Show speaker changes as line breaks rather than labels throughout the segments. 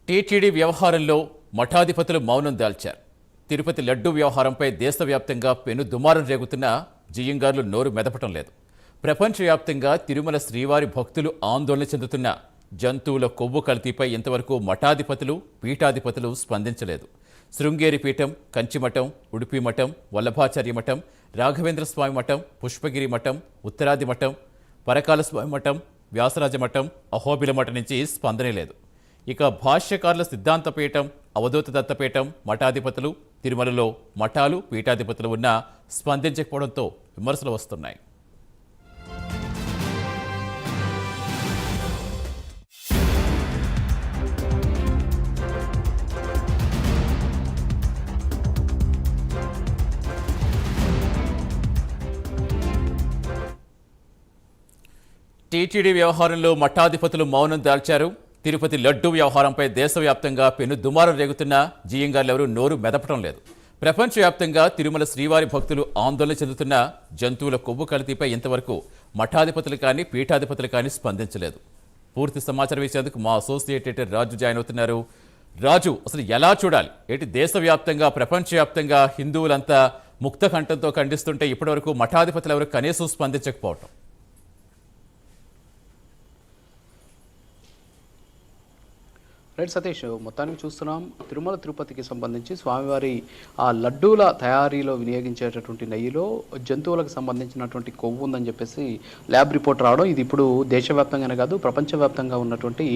TTD వ్యవహారంలో మఠాధిపతులు మౌనం దాల్చారు. తిరుపతి లడ్డూ వ్యవహారంపై దేశవ్యాప్తంగా పెను దుమారం రేగుతున్న జియ్యంగార్లు నోరు మెదపటం లేదు. ప్రపంచవ్యాప్తంగా తిరుమల శ్రీవారి భక్తులు ఆందోళన చెందుతున్న జంతువుల కొవ్వు కల్తీపై ఇంతవరకు మఠాధిపతులు, పీఠాధిపతులు స్పందించలేదు. శృంగేరి పీఠం, కంచిమఠం, ఉడుపి మఠం, వల్లభాచార్య మఠం, రాఘవేంద్ర స్వామి మఠం, పుష్పగిరి మఠం, ఉత్తరాది మఠం, పరకాల స్వామి మఠం, వ్యాసరాజ మఠం, అహోబిల మఠం నుంచి స్పందనే లేదు. ఇక భాష్యకారుల సిద్ధాంత పీఠం, అవధూత దత్తపీఠం, మఠాధిపతులు, తిరుమలలో మఠాలు, పీఠాధిపతులు ఉన్నా స్పందించకపోవడంతో విమర్శలు వస్తున్నాయి. టీటీడీ వ్యవహారంలో మఠాధిపతులు మౌనం దాల్చారు. తిరుపతి లడ్డూ వ్యవహారంపై దేశవ్యాప్తంగా పెను దుమారం రేగుతున్న జియ్యంగార్లెవరూ నోరు మెదపటం లేదు. ప్రపంచవ్యాప్తంగా తిరుమల శ్రీవారి భక్తులు ఆందోళన చెందుతున్న జంతువుల కొవ్వు కల్తీపై ఇంతవరకు మఠాధిపతులు కానీ, పీఠాధిపతులు కానీ స్పందించలేదు. పూర్తి సమాచారం ఇచ్చేందుకు మా అసోసియేట్ ఎడిటర్ రాజు జాయిన్ అవుతున్నారు. రాజు, అసలు ఎలా చూడాలి? దేశవ్యాప్తంగా, ప్రపంచవ్యాప్తంగా హిందువులంతా ముక్త కంఠంతో ఖండిస్తుంటే ఇప్పటివరకు మఠాధిపతులు ఎవరు కనీసం స్పందించకపోవటం?
రైట్ సతీష్, మొత్తానికి చూస్తున్నాం తిరుమల తిరుపతికి సంబంధించి స్వామివారి ఆ లడ్డూల తయారీలో వినియోగించేటటువంటి నెయ్యిలో జంతువులకు సంబంధించినటువంటి కొవ్వు ఉందని చెప్పేసి ల్యాబ్ రిపోర్ట్ రావడం, ఇది ఇప్పుడు దేశవ్యాప్తంగానే కాదు ప్రపంచవ్యాప్తంగా ఉన్నటువంటి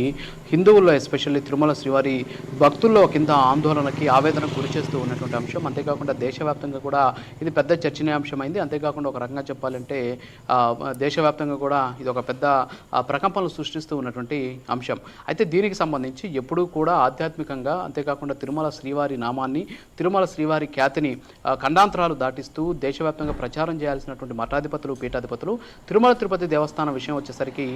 హిందువుల్లో, ఎస్పెషల్లీ తిరుమల శ్రీవారి భక్తుల్లో కింద ఆందోళనకి, ఆవేదనకు గురి చేస్తూ ఉన్నటువంటి అంశం. అంతేకాకుండా దేశవ్యాప్తంగా కూడా ఇది పెద్ద చర్చనీయాంశమైంది. అంతేకాకుండా ఒక రకంగా చెప్పాలంటే దేశవ్యాప్తంగా కూడా ఇది ఒక పెద్ద ప్రకంపనలు సృష్టిస్తూ ఉన్నటువంటి అంశం. అయితే దీనికి సంబంధించి ఎప్పుడూ కూడా ఆధ్యాత్మికంగా, అంతేకాకుండా తిరుమల శ్రీవారి నామాన్ని, తిరుమల శ్రీవారి ఖ్యాతిని ఖండాంతరాలు దాటిస్తూ దేశవ్యాప్తంగా ప్రచారం చేయాల్సినటువంటి మఠాధిపతులు, పీఠాధిపతులు తిరుమల తిరుపతి దేవస్థానం విషయం వచ్చేసరికి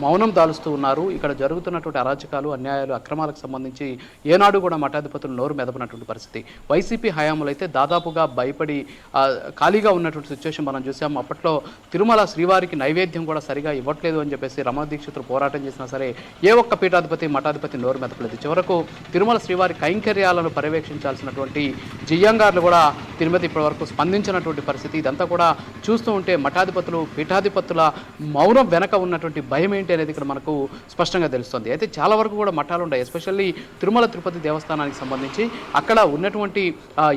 మౌనం దాలుస్తూ ఉన్నారు. ఇక్కడ జరుగుతున్నటువంటి అరాచకాలు, అన్యాయాలు, అక్రమాలకు సంబంధించి ఏనాడు కూడా మఠాధిపతులు నోరు మెదపనటువంటి పరిస్థితి. వైసీపీ హయాంలో అయితే దాదాపుగా భయపడి ఖాళీగా ఉన్నటువంటి సిచ్యువేషన్ మనం చూసాం. అప్పట్లో తిరుమల శ్రీవారికి నైవేద్యం కూడా సరిగా ఇవ్వట్లేదు అని చెప్పేసి రమణ దీక్షితులు పోరాటం చేసినా సరే ఏ ఒక్క పీఠాధిపతి, మఠాధిపతి నోరు మెదపలేదు. చివరకు తిరుమల శ్రీవారి కైంకర్యాలను పర్యవేక్షించాల్సినటువంటి జియ్యంగార్లు కూడా తిరుమల ఇప్పటి వరకు స్పందించినటువంటి పరిస్థితి. ఇదంతా కూడా చూస్తూ ఉంటే మఠాధిపతులు, పీఠాధిపతుల మౌనం వెనక ఉన్నటువంటి భయం ఏంటి అనేది ఇక్కడ మనకు స్పష్టంగా తెలుస్తుంది. అయితే చాలా వరకు కూడా మఠాలు ఉన్నాయి, ఎస్పెషల్లీ తిరుమల తిరుపతి దేవస్థానానికి సంబంధించి. అక్కడ ఉన్నటువంటి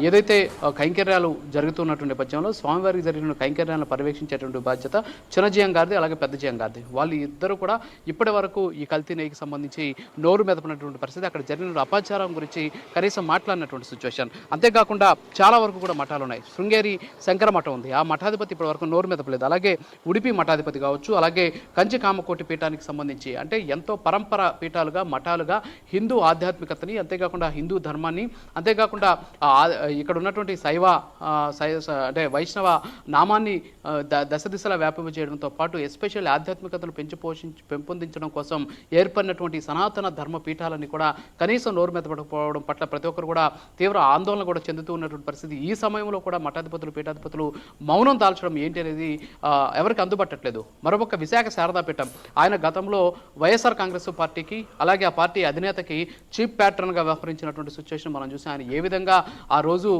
ఏదైతే కైంకర్యాలు జరుగుతున్నటువంటి నేపథ్యంలో స్వామివారికి జరిగిన కైంకర్యాలను పర్యవేక్షించేటువంటి బాధ్యత చిన్న జియ్యంగారిది, అలాగే పెద్ద జియ్యంగారిది. వాళ్ళు ఇద్దరు కూడా ఇప్పటి వరకు ఈ కల్తీ నెయ్యికి సంబంధించి నోరు మెదపనటువంటి పరిస్థితి, అక్కడ జరిగిన అపచారం గురించి కనీసం మాట్లాడినటువంటి సిచ్యువేషన్. అంతేకాకుండా చాలా వరకు కూడా మఠాలు ఉన్నాయి. శృంగేరి శంకర మఠం ఉంది, ఆ మఠాధిపతి ఇప్పటి వరకు నోరు మెదపలేదు. అలాగే ఉడిపి మఠాధిపతి కావచ్చు, అలాగే కంచి కామకోటి పీఠానికి సంబంధించి అంటే ఎంతో పరంపర పీఠాలుగా, మఠాలుగా హిందూ ఆధ్యాత్మికతని, అంతేకాకుండా హిందూ ధర్మాన్ని, అంతేకాకుండా ఇక్కడ ఉన్నటువంటి శైవ అంటే వైష్ణవ నామాన్ని దశ దిశలా వ్యాపింపజేయడంతో పాటు ఎస్పెషల్ ఆధ్యాత్మికతను పెంపొందించడం కోసం ఏర్పడినటువంటి సనాతన ధర్మ పీఠాలన్నీ కూడా కనీసం నోరు మెదపకపోవడం పట్ల ప్రతి ఒక్కరు కూడా తీవ్ర ఆందోళన కూడా చెందుతూ ఉన్నటువంటి పరిస్థితి. ఈ సమయంలో కూడా మఠాధిపతులు, పీఠాధిపతులు మౌనం దాల్చడం ఏంటి అనేది ఎవరికి అందుబట్టట్లేదు. మరొక విశాఖ శారదాపీఠం, ఆయన గతంలో వైఎస్ఆర్ కాంగ్రెస్ పార్టీకి, అలాగే ఆ పార్టీ అధినేతకి చీఫ్ ప్యాట్రన్గా వ్యవహరించినటువంటి సిచ్యువేషన్ మనం చూసాం. ఆయన ఏ విధంగా ఆ రోజు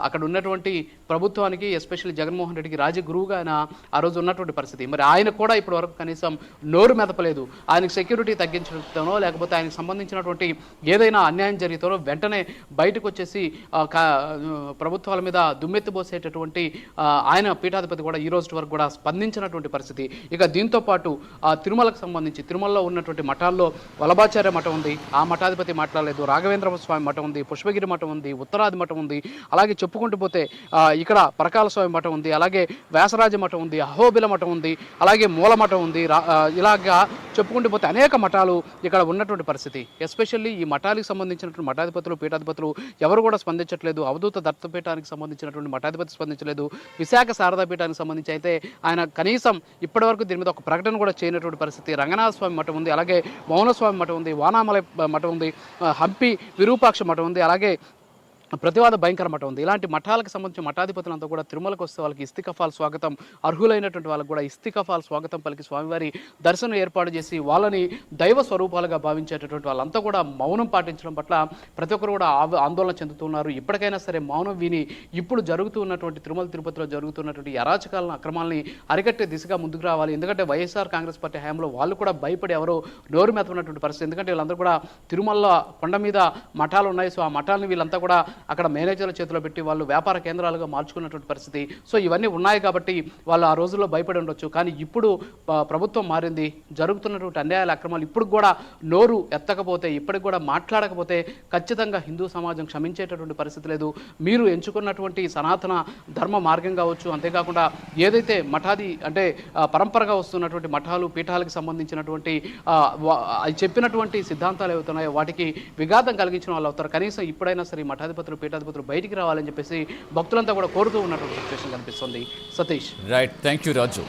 అక్కడ ఉన్నటువంటి ప్రభుత్వానికి, ఎస్పెషల్లీ జగన్మోహన్ రెడ్డికి రాజగురువుగా ఆయన ఆ రోజు ఉన్నటువంటి పరిస్థితి. మరి ఆయన కూడా ఇప్పటి వరకు కనీసం నోరు మెదపలేదు. ఆయనకు సెక్యూరిటీ తగ్గించడంలో, లేకపోతే ఆయనకు సంబంధించినటువంటి ఏదైనా అన్యాయం జరిగితేనో వెంటనే బయటకు వచ్చేసి ప్రభుత్వాల మీద దుమ్మెత్తిపోసేటటువంటి ఆయన పీఠాధిపతి కూడా ఈ రోజు వరకు కూడా స్పందించినటువంటి పరిస్థితి. ఇక దీంతో పాటు తిరుమలకు సంబంధించి తిరుమలలో ఉన్నటువంటి మఠాల్లో వల్లభాచార్య మఠం ఉంది, ఆ మఠాధిపతి మాట్లాడలేదు. రాఘవేంద్ర స్వామి మఠం ఉంది, పుష్పగిరి మఠం ఉంది, ఉత్తరాది మఠం ఉంది, అలాగే చెప్పుకుంటూ పోతే ఇక్కడ పరకాల స్వామి మఠం ఉంది, అలాగే వ్యాసరాజ మఠం ఉంది, అహోబిల మఠం ఉంది, అలాగే మూల మఠం ఉంది. ఇలాగా చెప్పుకుంటూ పోతే అనేక మఠాలు ఇక్కడ ఉన్నటువంటి పరిస్థితి. ఎస్పెషల్లీ ఈ మఠాలకు సంబంధించినటువంటి మఠాధిపతులు, పీఠాధిపతులు ఎవరు కూడా స్పందించట్లేదు. అవధూత దత్తపీఠానికి సంబంధించినటువంటి మఠాధిపతి స్పందించలేదు. విశాఖ శారదాపీఠానికి సంబంధించి అయితే ఆయన కనీసం ఇప్పటివరకు దీని మీద ఒక ప్రకటన కూడా చేయనటువంటి పరిస్థితి. రంగనాథ స్వామి మఠం ఉంది, అలాగే మౌనస్వామి మఠం ఉంది, వానామలై మఠం ఉంది, హంపి విరూపాక్ష మఠం ఉంది, అలాగే ప్రతివాద భయంకర మఠం ఉంది. ఇలాంటి మఠాలకు సంబంధించిన మఠాధిపతులంతా కూడా తిరుమలకు వస్తే వాళ్ళకి ఇస్తికఫాల్ స్వాగతం, అర్హులైనటువంటి వాళ్ళకి కూడా ఇస్తికఫాల్ స్వాగతం పలికి స్వామివారి దర్శనం ఏర్పాటు చేసి వాళ్ళని దైవ స్వరూపాలుగా భావించేటటువంటి వాళ్ళంతా కూడా మౌనం పాటించడం పట్ల ప్రతి ఒక్కరు కూడా ఆందోళన చెందుతున్నారు. ఇప్పటికైనా సరే మౌనం విని ఇప్పుడు జరుగుతూ ఉన్నటువంటి తిరుమల తిరుపతిలో జరుగుతున్నటువంటి అరాచకాలను, అక్రమాలని అరికట్టే దిశగా ముందుకు రావాలి. ఎందుకంటే వైఎస్ఆర్ కాంగ్రెస్ పార్టీ హయాంలో వాళ్ళు కూడా భయపడి ఎవరో నోరు మెత్తనటువంటి పరిస్థితి. ఎందుకంటే వీళ్ళందరూ కూడా తిరుమల కొండ మీద మఠాలు ఉన్నాయి. సో ఆ మఠాలను వీళ్ళంతా కూడా అక్కడ మేనేజర్ల చేతిలో పెట్టి వాళ్ళు వ్యాపార కేంద్రాలుగా మార్చుకున్నటువంటి పరిస్థితి. సో ఇవన్నీ ఉన్నాయి కాబట్టి వాళ్ళు ఆ రోజుల్లో భయపడి ఉండొచ్చు. కానీ ఇప్పుడు ప్రభుత్వం మారింది, జరుగుతున్నటువంటి అన్యాయాల అక్రమాలు ఇప్పుడు కూడా నోరు ఎత్తకపోతే, ఇప్పటికి కూడా మాట్లాడకపోతే ఖచ్చితంగా హిందూ సమాజం క్షమించేటటువంటి పరిస్థితి లేదు. మీరు ఎంచుకున్నటువంటి సనాతన ధర్మ మార్గం కావచ్చు, అంతేకాకుండా ఏదైతే మఠాది అంటే పరంపరగా వస్తున్నటువంటి మఠాలు పీఠాలకు సంబంధించినటువంటి చెప్పినటువంటి సిద్ధాంతాలు ఏవైతున్నాయో వాటికి విఘాతం కలిగించిన వాళ్ళు అవుతారు. కనీసం ఇప్పుడైనా సరే మఠాధిపతులు పీఠాధిపతులు బయటికి రావాలని చెప్పేసి భక్తులంతా కూడా కోరుతూ ఉన్నటువంటి సిచ్యువేషన్ కనిపిస్తుంది. Satish.
Right, thank you Raju.